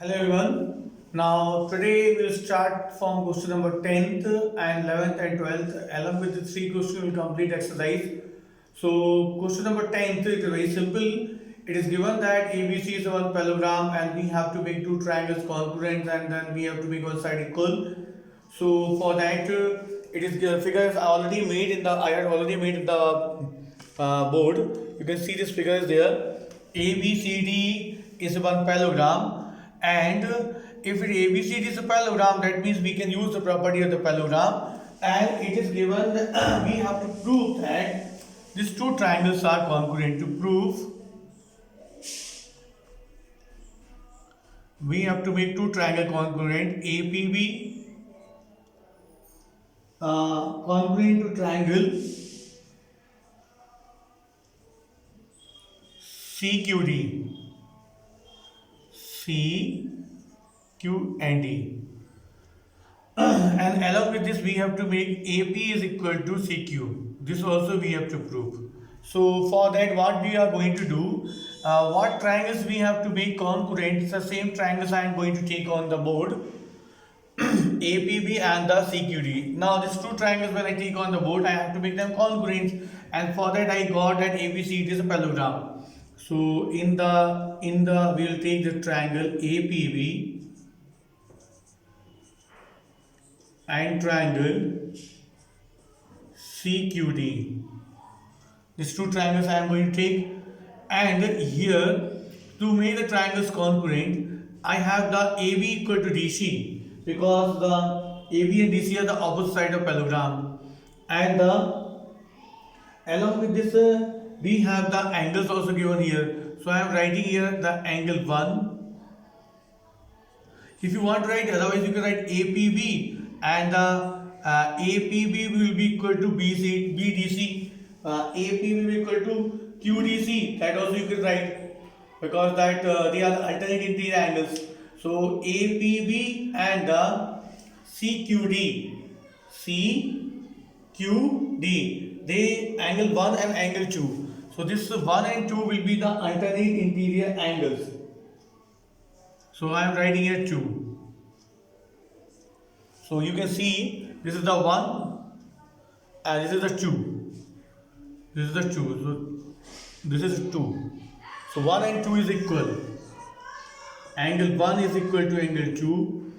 Hello everyone. Now today we'll start from question number 10th and 11th and 12th along with the three questions we'll complete exercise. So question number 10th is very simple. It is given that ABC is one parallelogram and we have to make two triangles congruent and then we have to make one side equal. So for that it is figure is already made in the I had already made in the board. You can see this figure is there. ABCD is one parallelogram and if ABCD is a parallelogram, that means we can use the property of the parallelogram, and it is given that we have to prove that these two triangles are congruent. To prove, we have to make two triangles congruent. APB congruent to triangle CQD. C, Q and D. And along with this we have to make AP is equal to CQ. This also we have to prove. So for that what we are going to do, what triangles we have to make congruent, it's the same triangles I am going to take on the board. APB and the CQD. Now these two triangles when I take on the board I have to make them congruent, and for that I got that ABCD is a parallelogram. So in the we will take the triangle APB and triangle CQD. These two triangles I am going to take, and here to make the triangles congruent I have the AB equal to DC, because the AB and DC are the opposite side of parallelogram, and along with this we have the angles also given here. So I am writing here the angle 1. If you want to write, otherwise you can write APB, and the APB will be equal to BDC. APB will be equal to QDC. That also you can write, because that they are alternate interior angles. So APB and CQD. CQD. They angle 1 and angle 2. So this 1 and 2 will be the alternate interior angles. So I am writing here 2. So you can see this is the 1 and this is the 2. This is the 2. So this is 2. So 1 and 2 is equal. Angle 1 is equal to angle 2.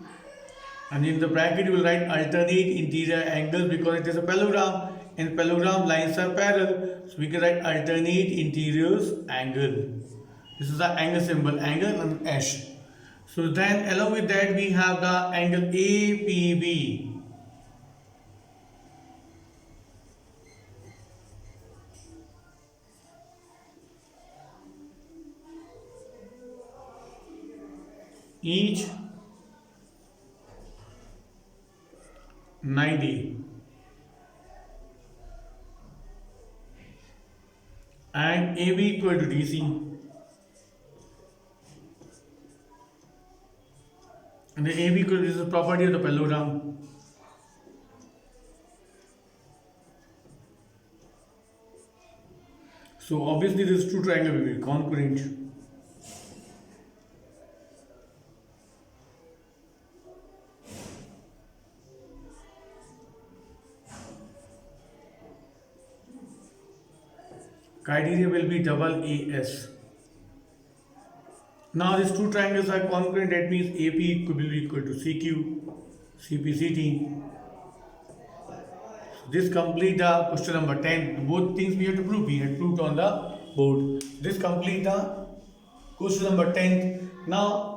And in the bracket you will write alternate interior angles, because it is a parallelogram. In parallelogram lines are parallel, so we can write alternate interiors angle. This is the angle symbol, angle and S. So then along with that we have the angle APB. Each 90. And AB equal to DC, and the AB equal to this is the property of the parallelogram. So obviously this two triangle will be congruent. Criteria will be double AS. Now these two triangles are congruent, that means AP could be equal to CQ, CPCT. This complete the question number 10. Both things we have to prove. We had proved on the board. This complete the question number 10. Now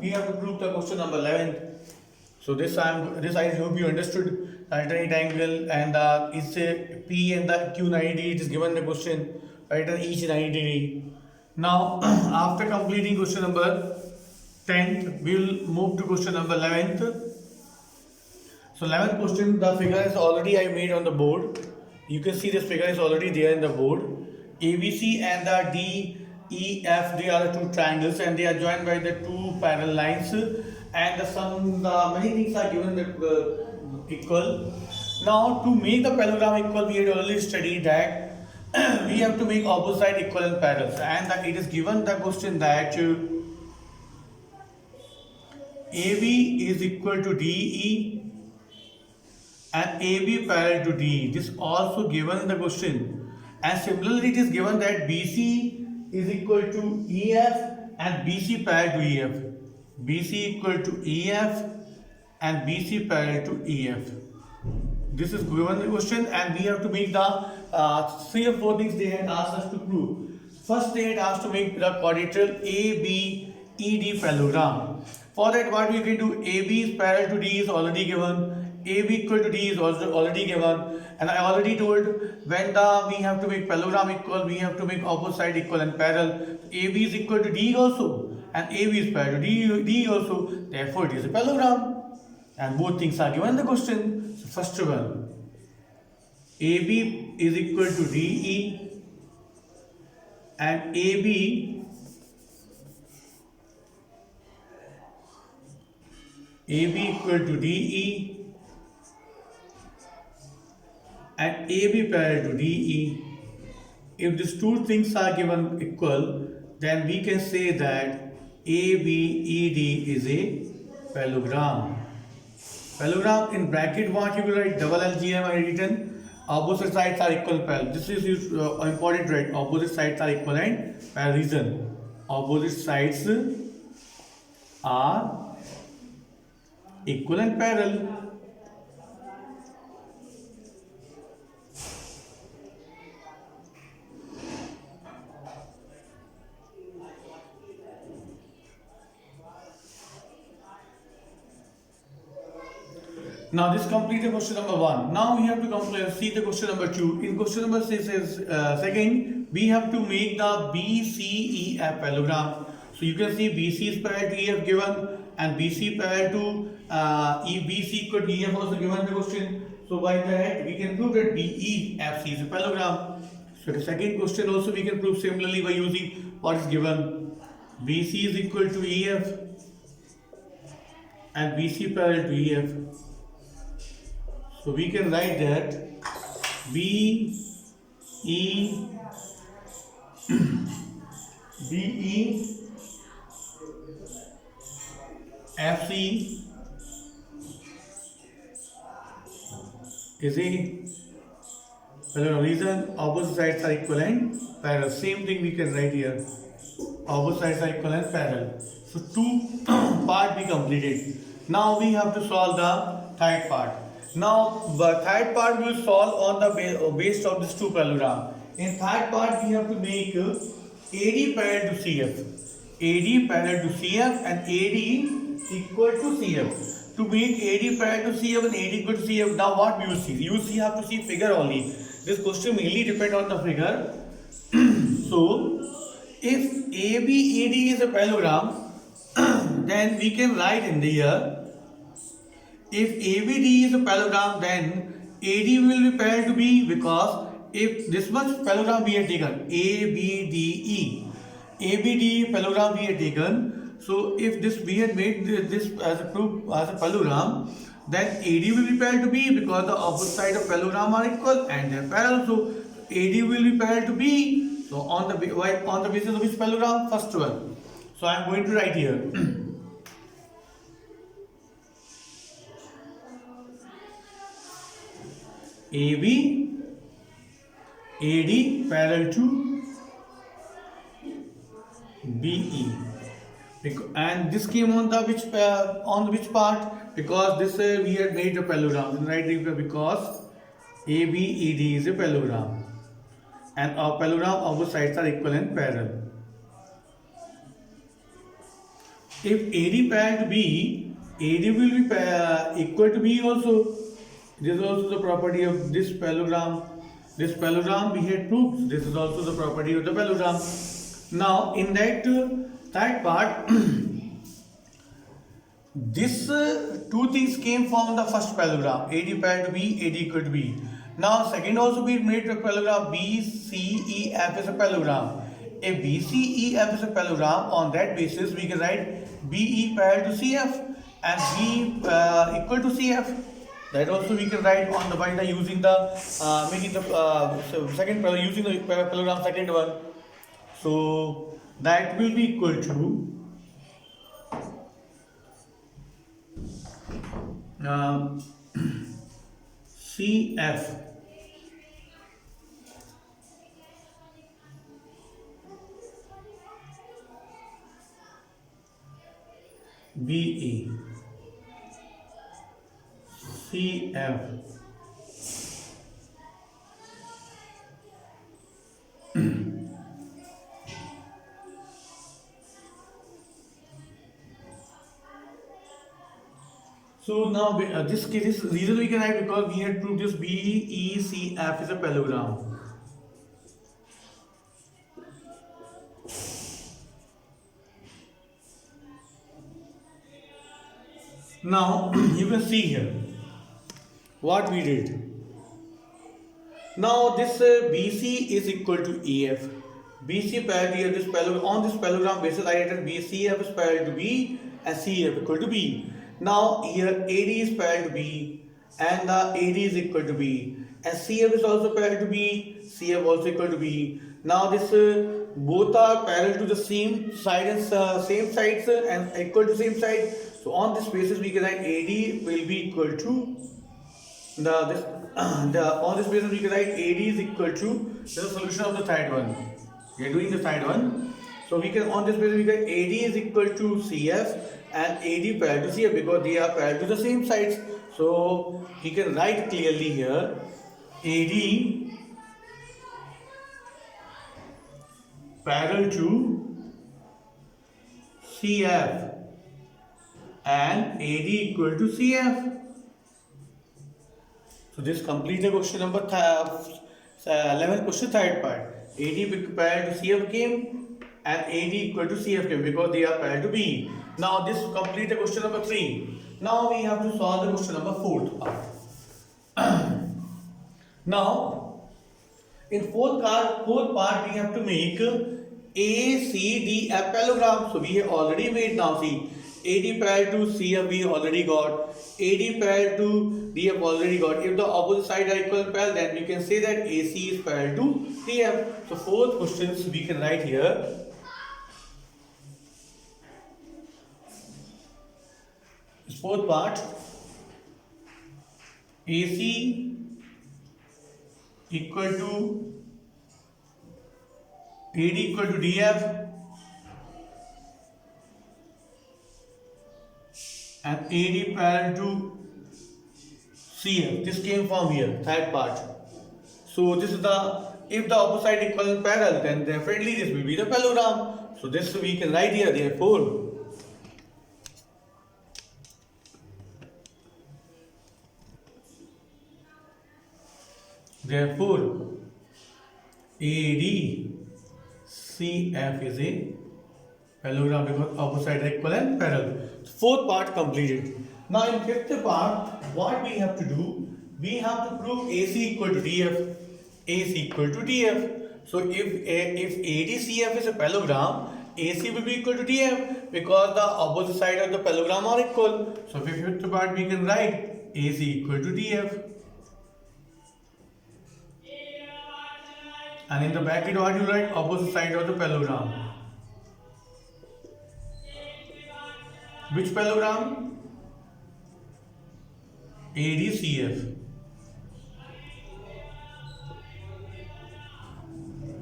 we have to prove the question number 11. So this I hope you understood. Alternate angle and it's a P and the Q 90 degree. It is given the question. Write each 90 degree. Now after completing question number 10th, we will move to question number 11th. So 11th question, the figure is already I made on the board. You can see this figure is already there in the board. ABC and the DEF, they are the two triangles and they are joined by the two parallel lines, and many things are given that equal. Now to make the parallelogram equal, we had already studied that we have to make opposite side equal and parallel, and it is given the question that AB is equal to DE and AB parallel to DE. This also given in the question. And similarly, it is given that BC is equal to EF and BC parallel to EF. BC equal to EF and BC parallel to EF. This is given the question, and we have to make the 3 or 4 things they had asked us to prove. First, they had asked to make the quadrilateral ABED parallelogram. For that, what we can do, AB is parallel to D is already given, AB equal to D is also already given, and I already told when we have to make parallelogram equal, we have to make opposite side equal and parallel. AB is equal to D also, and AB is parallel to D also, therefore it is a parallelogram. And both things are given in the question. So first one, AB is equal to DE and AB equal to DE and AB parallel to DE. If these two things are given equal, then we can say that ABED is a parallelogram. Parallelogram in bracket what you will write double LGM I written, opposite sides are equal parallel. This is important, right? Opposite sides are equal and parallel. Reason, opposite sides are equal and parallel. Now this completes the question number 1. Now we have to see the question number 2. In question number 6 is second, we have to make the BCEF parallelogram. So you can see BC is parallel to EF given, and BC parallel to BC equal to EF also given in the question. So by that we can prove that BEFC is a parallelogram. So the second question also we can prove similarly by using what is given. BC is equal to EF and BC parallel to EF. So we can write that BE FC is a parallel. Reason, opposite sides are equal and parallel. Same thing we can write here. Opposite sides are equal and parallel. So two part we completed. Now we have to solve the third part. Now the third part will solve on the based of this two parallelogram. In third part we have to make AD parallel to CF. AD parallel to CF and AD equal to CF. To make AD parallel to CF and AD equal to CF, now what we will see? You have to see figure only. This question mainly depend on the figure. So if ABED is a parallelogram, then we can write in the here. If ABD is a parallelogram, then AD will be parallel to B, because if this much parallelogram we have taken, ABD parallelogram we have taken. So if this we had made this as a proof as a parallelogram, then AD will be parallel to B, because the opposite side of parallelogram are equal and they are parallel. So AD will be parallel to B. So on the basis of which parallelogram? First one. So I am going to write here. AB, AD parallel to BE, and this came on the which part? Because this we had made a parallelogram, right? Because ABED is a parallelogram, and our parallelogram opposite sides are equal and parallel. If AD parallel to B, AD will be equal to B also. This is also the property of this parallelogram. This parallelogram we had proved. This is also the property of the parallelogram. Now in that third part, this two things came from the first parallelogram. AD parallel to B, AD equal to B. Now second also we made a parallelogram. BCEF is a parallelogram. If BCEF is a parallelogram, on that basis we can write BE parallel to CF and B equal to CF. That also we can write on the by using the making the second using the parallelogram second one. So that will be equal to um, CF BE CF. So now this reason we can write because we had proved this BECF is a parallelogram. Now you can see here what we did. Now this BC is equal to EF. BC parallel to this parallelogram. On this parallelogram basis, I written BCF is parallel to B and CF equal to B. Now here AD is parallel to B and the AD is equal to B and CF is also parallel to B. CF also equal to B. Now this both are parallel to the same side and same sides and equal to same side. So on this basis, we can write AD will be equal to on this basis we can write AD is equal to the solution of the third one. We are doing the third one. So we can on this basis we get AD is equal to CF and AD parallel to CF because they are parallel to the same sides. So we can write clearly here AD parallel to CF and AD equal to CF. So this completes the question number 11 question third part. AD parallel to CF came and AD equal to CF came because they are parallel to B. Now this completes the question number 3. Now we have to solve the question number 4th part. Now in fourth part we have to make A, C, D a parallelogram. So we have already made. Now see, AD parallel to CF we already got. AD parallel to DF already got. If the opposite side are equal and parallel, then we can say that AC is parallel to DF. So fourth questions we can write here. This fourth part, AC equal to AD equal to DF and AD parallel to CF. This came from here, third part. So this is the, if the opposite side equal and parallel, then definitely this will be the parallelogram. So this we can write here, therefore AD CF is a parallelogram because opposite sides are equal and parallel. Fourth part completed. Now in fifth part, what we have to do? We have to prove AC equal to DF, AC equal to DF. So if ADCF is a parallelogram, AC will be equal to DF because the opposite side of the parallelogram are equal. So fifth part we can write AC equal to DF. And in the bracket what you write? Opposite side of the parallelogram. Which parallelogram? ADCF.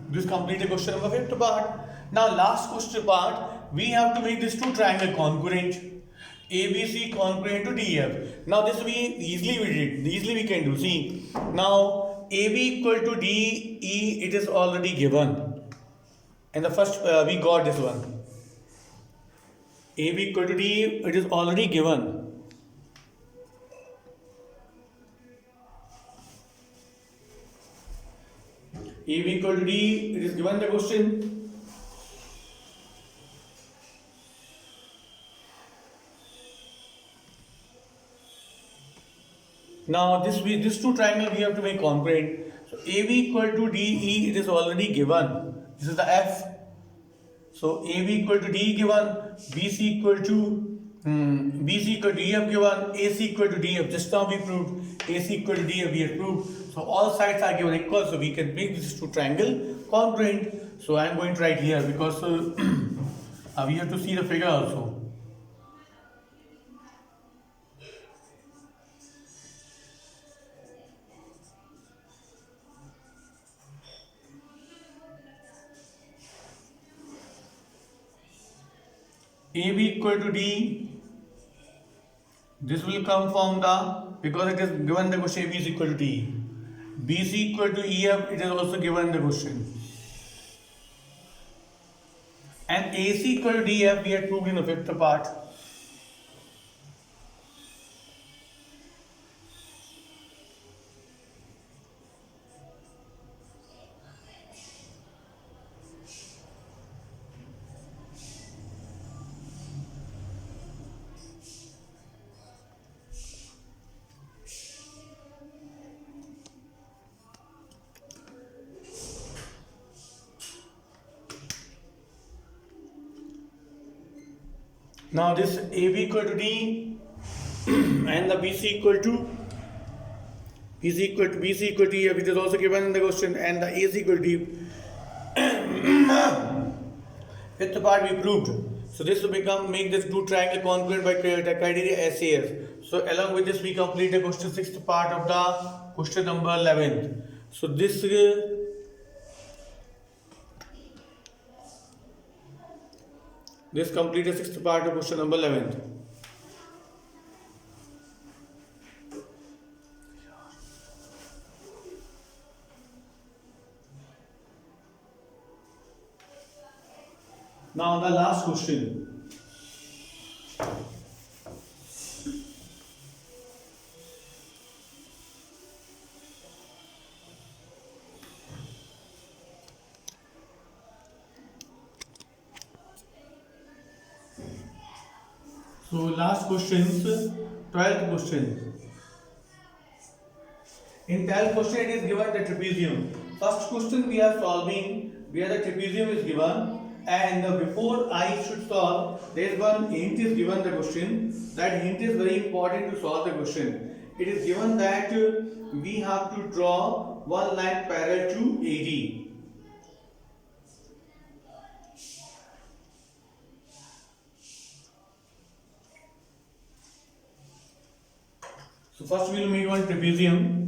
This completes the question number 5th part. Now last question part, we have to make this two triangle congruent. ABC congruent to DF. Now this easily we can do. See, now AB equal to DE, it is already given. And the first we got this one. AB equal to DE, it is already given. AB equal to D, it is given the question. Now this two triangle we have to make congruent. So AB equal to DE, it is already given. This is the F. So AB equal to D given, BC equal to EF given, AC equal to DF. Just now we proved AC equal to DF, we have proved. So all sides are given equal, so we can make this two triangle congruent. So I am going to write here because we have to see the figure also. AB equal to D. This will come from the, because it is given the question AB is equal to D. BC equal to EF, it is also given in the question. And AC equal to DF, we had proved in the fifth part. Now this AB equal to D and the BC equal to BC equal to EF, it is also given in the question, and the AC equal to D. Fifth part we proved. So this will make this two triangle congruent by criteria SAS. So along with this we complete the question sixth part of the question number 11th. So this completed sixth part of question number 11th. Now the last question. So last questions, 12th question. In 12th question it is given the trapezium. First question we are solving where the trapezium is given, and before I should solve, there is one hint is given the question. That hint is very important to solve the question. It is given that we have to draw one line parallel to AD. So first we will make one trapezium.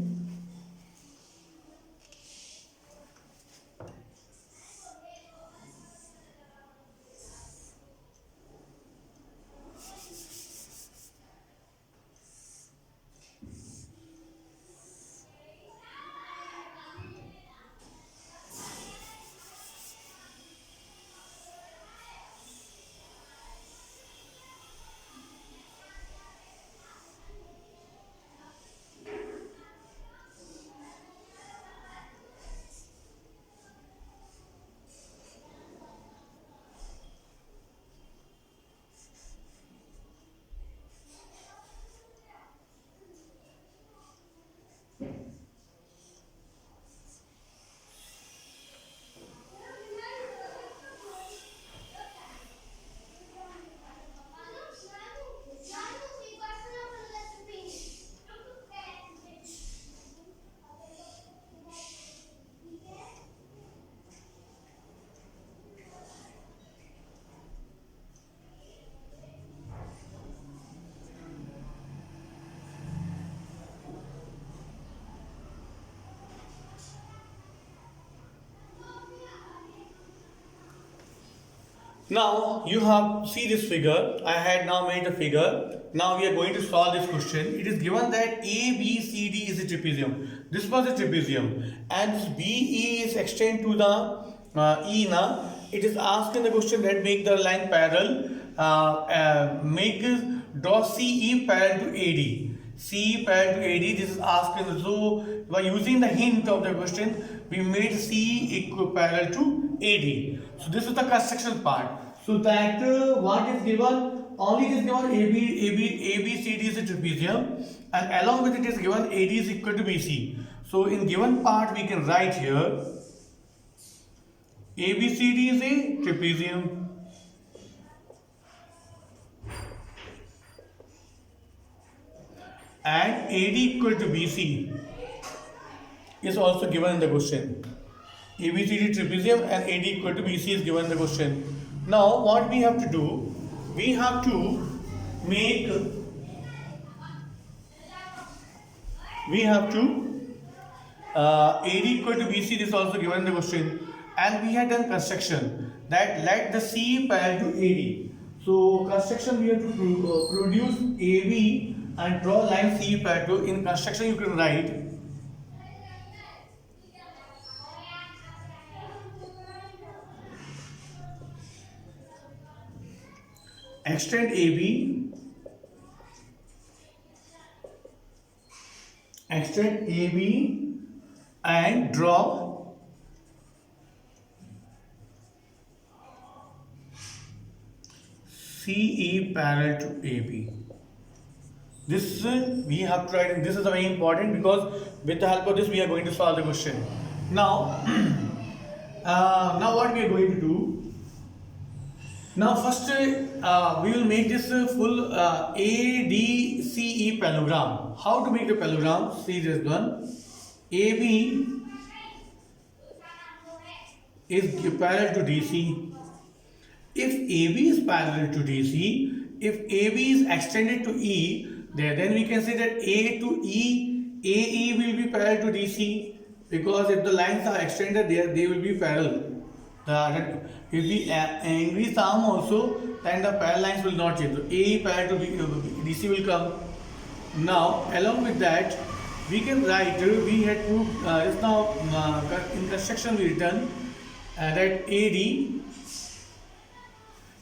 Now you have see this figure. I had now made a figure. Now we are going to solve this question. It is given that ABCD is a trapezium. This was a trapezium, and BE is extend to the E. Now it is asked in the question that make the line parallel. Draw CE parallel to AD. CE parallel to AD. This is asked in the, so by using the hint of the question, we made CE equal parallel to AD. So this is the construction part. So that what is given, only it is given ABCD is a trapezium, and along with it is given AD is equal to BC. So in given part we can write here ABCD is a trapezium, and AD equal to BC is also given in the question. ABCD trapezium and AD equal to BC is given in the question. Now what we have to do, we have to make, AD equal to BC, this is also given in the question, and we had done construction that let the CE parallel to AD. So construction we have to produce AB and draw line C parallel. In construction you can write extend AB, and draw CE parallel to AB. This we have to write, and this is very important because with the help of this we are going to solve the question. Now, now what we are going to do? Now first we will make this full ADCE parallelogram. How to make the parallelogram? See this one. AB is parallel to DC. If AB is parallel to DC, if AB is extended to E, then we can say that A to E, AE will be parallel to DC, because if the lines are extended there, they will be parallel. If we increase the arm also, then the parallel lines will not change. So AE parallel to DC will come. Now, along with that, we can write, we had to, just now in construction we written that AD,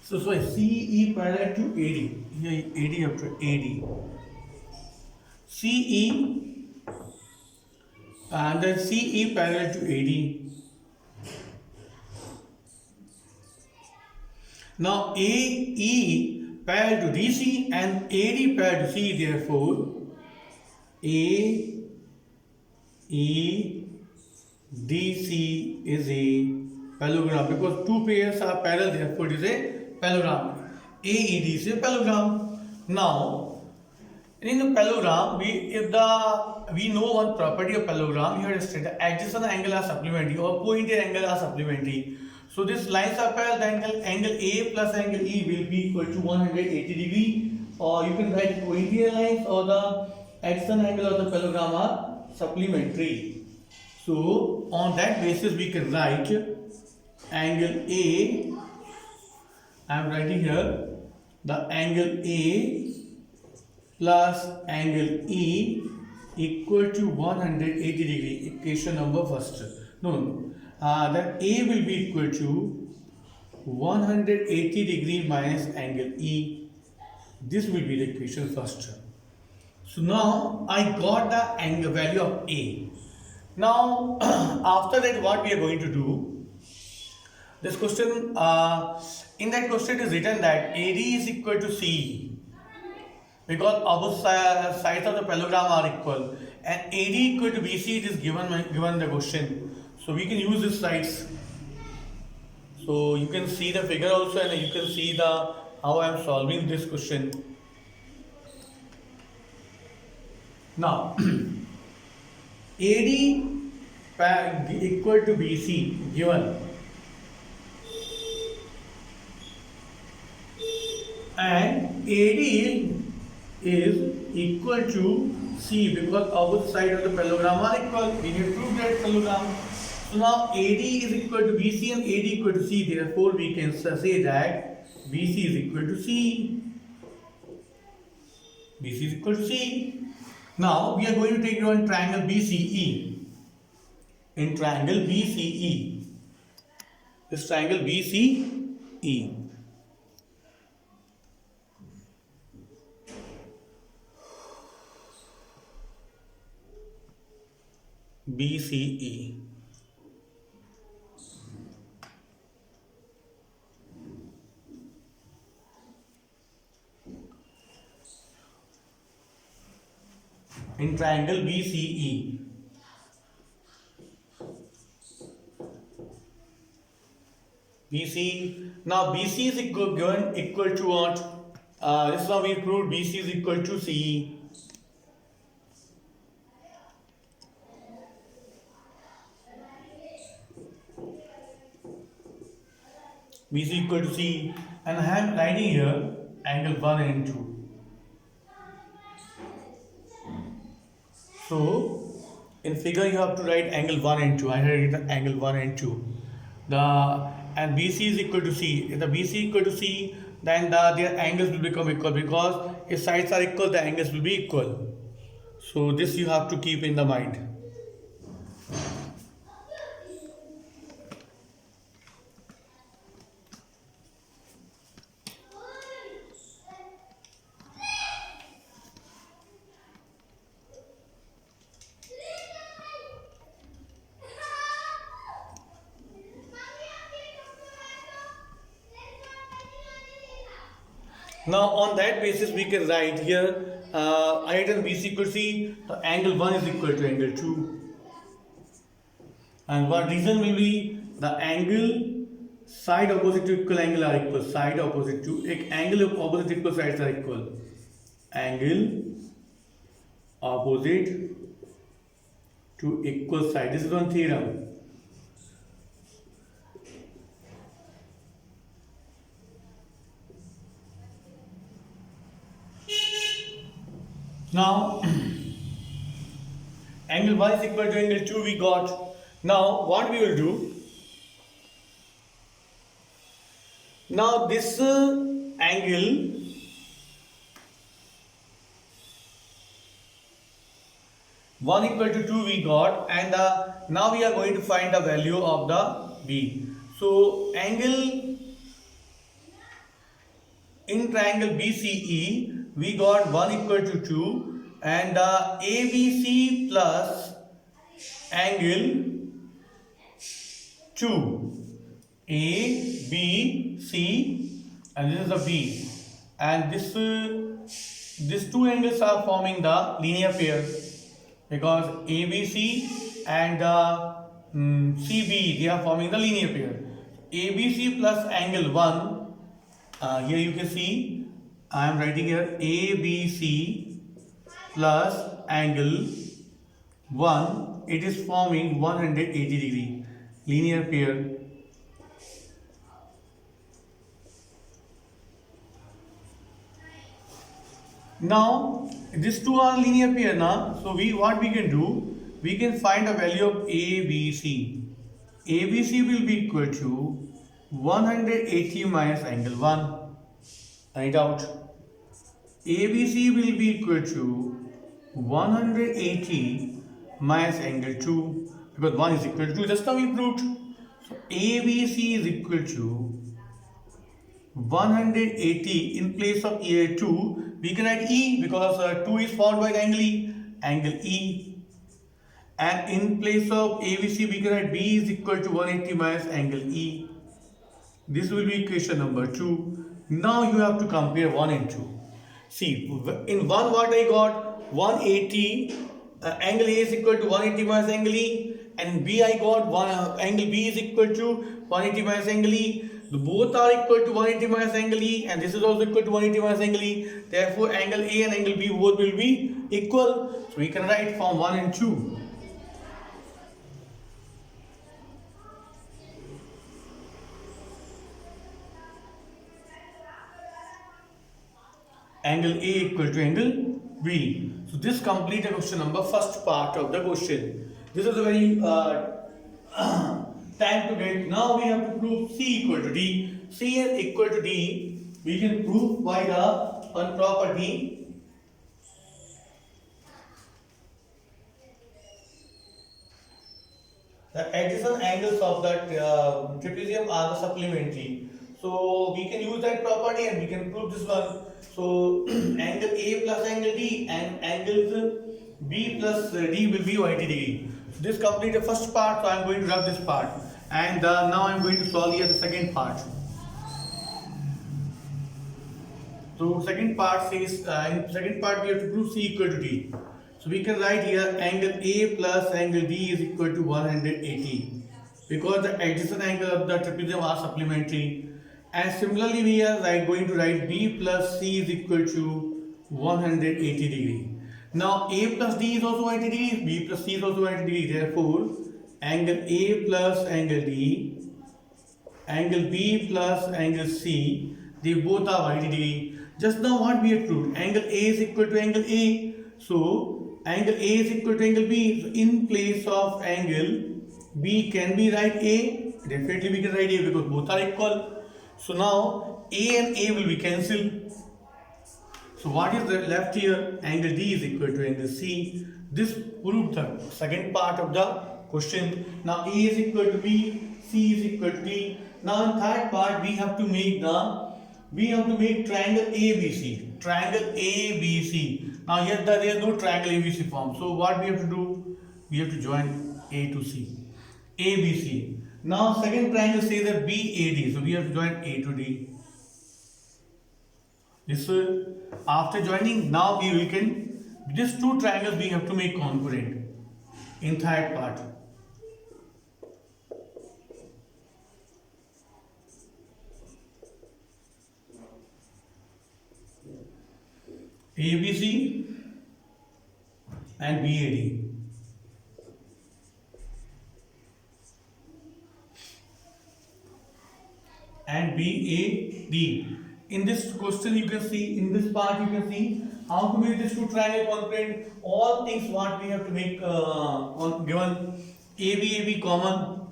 so CE parallel to AD, here AD after AD, CE and then CE parallel to AD. Now AE parallel to DC and AD parallel to C, therefore AEDC is a parallelogram, because two pairs are parallel, therefore it is a parallelogram. AEDC is a parallelogram. Now in the parallelogram, we know one property of parallelogram. Here is the adjacent angle are supplementary or pointed angle are supplementary. So these lines are parallel. The angle A plus angle E will be equal to 180 degree, or you can write pointed lines or the adjacent angle of the parallelogram are supplementary. So on that basis we can write angle A. I am writing here the angle A plus angle E equal to 180 degree. Equation number first. Then A will be equal to 180 degree minus angle E. This will be the equation first. So now I got the angle value of A. Now after that what we are going to do? This question, in that question it is written that AD is equal to CE, because opposite sides of the parallelogram are equal, and AD equal to BC, it is given the question. So we can use these sides. So you can see the figure also, and you can see the how I am solving this question. Now AD equal to BC given, and AD is equal to C, because opposite side of the parallelogram are equal. We have proved that parallelogram. So now AD is equal to BC and AD equal to C. Therefore, we can say that BC is equal to C. BC is equal to C. Now we are going to take one triangle BCE. In triangle BCE, this triangle BCE. BCE. In triangle BCE. BC. Now BC is equal to what? This is how we proved BC is equal to CE. BC equal to C, and I am writing here angle 1 and 2. So in figure you have to write angle 1 and 2. I have written angle 1 and 2. And BC is equal to C. If the BC equal to C, then their angles will become equal, because if sides are equal, the angles will be equal. So this you have to keep in the mind. Now on that basis we can write here item BC equal to C, angle 1 is equal to angle 2. And what reason will be the angle side opposite to equal angle are equal, side opposite to angle of opposite equal sides are equal, angle opposite to equal side. This is one theorem. Now angle 1 is equal to angle 2 we got. Now what we will do, now this angle one equal to 2 we got, and now we are going to find the value of the B. So angle in triangle BCE we got 1 equal to 2, and ABC plus angle 2, A, B, C, and this is the B, and these two angles are forming the linear pair, because ABC and CB, they are forming the linear pair. ABC plus angle 1, here you can see I am writing here ABC plus angle 1, it is forming 180 degree linear pair. Now these two are linear pair now, so what we can do, we can find a value of ABC. ABC will be equal to 180 minus angle 1. Write out. ABC will be equal to 180 minus angle 2, because 1 is equal to 2, just now we proved. So ABC is equal to 180, in place of 2 we can write E, because 2 is formed by angle E, and in place of ABC we can write B is equal to 180 minus angle E. This will be equation number 2. Now you have to compare 1 and 2. See, in 1 what I got 180, angle A is equal to 180 minus angle E, and B I got angle B is equal to 180 minus angle E. Both are equal to 180 minus angle E, and this is also equal to 180 minus angle E. Therefore angle A and angle B both will be equal. So we can write from 1 and 2. Angle A equal to angle B. So this completes the question number first part of the question. This is a very time to get. Now we have to prove C equal to D. C is equal to D. We can prove by the one property. The adjacent angles of that trapezium are the supplementary. So we can use that property and we can prove this one. So angle A plus angle D and angles B plus D will be 180 degree. So this completes the first part. So I am going to rub this part, and now I am going to solve here the second part. So second part says in second part we have to prove C equal to D. So we can write here angle A plus angle D is equal to 180, because the adjacent angle of the trapezium are supplementary. And similarly we are going to write B plus C is equal to 180 degree. Now A plus D is also 180 degree, B plus C is also 180 degree. Therefore angle A plus angle D, angle B plus angle C, they both are 180 degree. Just now what we have proved, angle A is equal to angle A. So angle A is equal to angle B. So in place of angle B, can we write A? Definitely we can write A, because both are equal. So now A and A will be cancelled. So what is the left here? Angle D is equal to angle C. This proved the second part of the question. Now A is equal to B, C is equal to D. Now in third part we have to make triangle ABC. Triangle ABC. Now here there is no triangle ABC form. So what we have to do? We have to join A to C. ABC. Now second triangle says that BAD. So we have to join A to D. This after joining, now we can these two triangles we have to make congruent in third part. ABC and BAD. And BAD. In this question you can see, in this part you can see how to make this two triangle congruent. All things what we have to make on given ABAB common,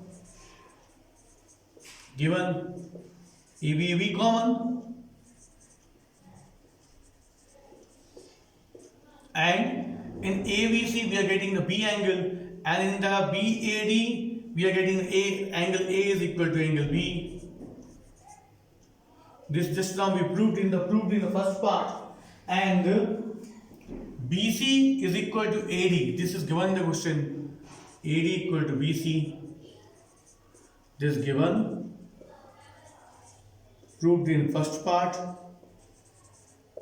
given ABAB common, and in ABC we are getting the B angle, and in the BAD we are getting angle A is equal to angle B. This just now we proved in the first part, and BC is equal to AD. This is given in the question. AD equal to BC. This is given, proved in first part,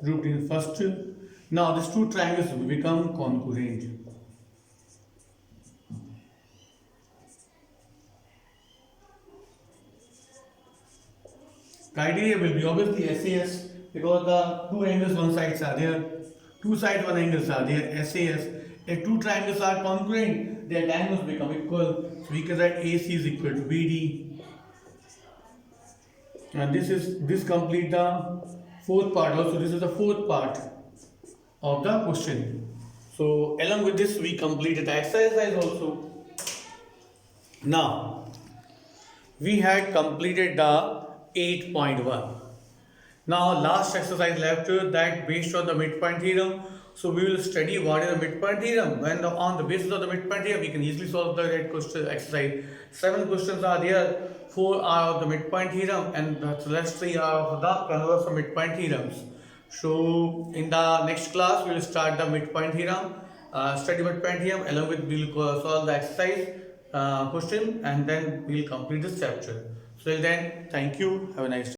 proved in first. Now these two triangles will become congruent. Criteria will be obviously SAS, because the two angles one sides are there, two sides one angles are there. SAS, if two triangles are congruent, their diagonals become equal. So we can write AC is equal to BD. And this complete the fourth part also. This is the fourth part of the question. So along with this we completed the exercise also. Now we had completed the 8.1. Now last exercise left, that based on the midpoint theorem. So we will study what is the midpoint theorem. When on the basis of the midpoint theorem we can easily solve the question exercise. 7 questions are there, 4 are of the midpoint theorem and the rest 3 are of the converse of midpoint theorems. So in the next class we will start the midpoint theorem, study midpoint theorem, along with we will solve the exercise question, and then we will complete this chapter. So till then, thank you. Have a nice day.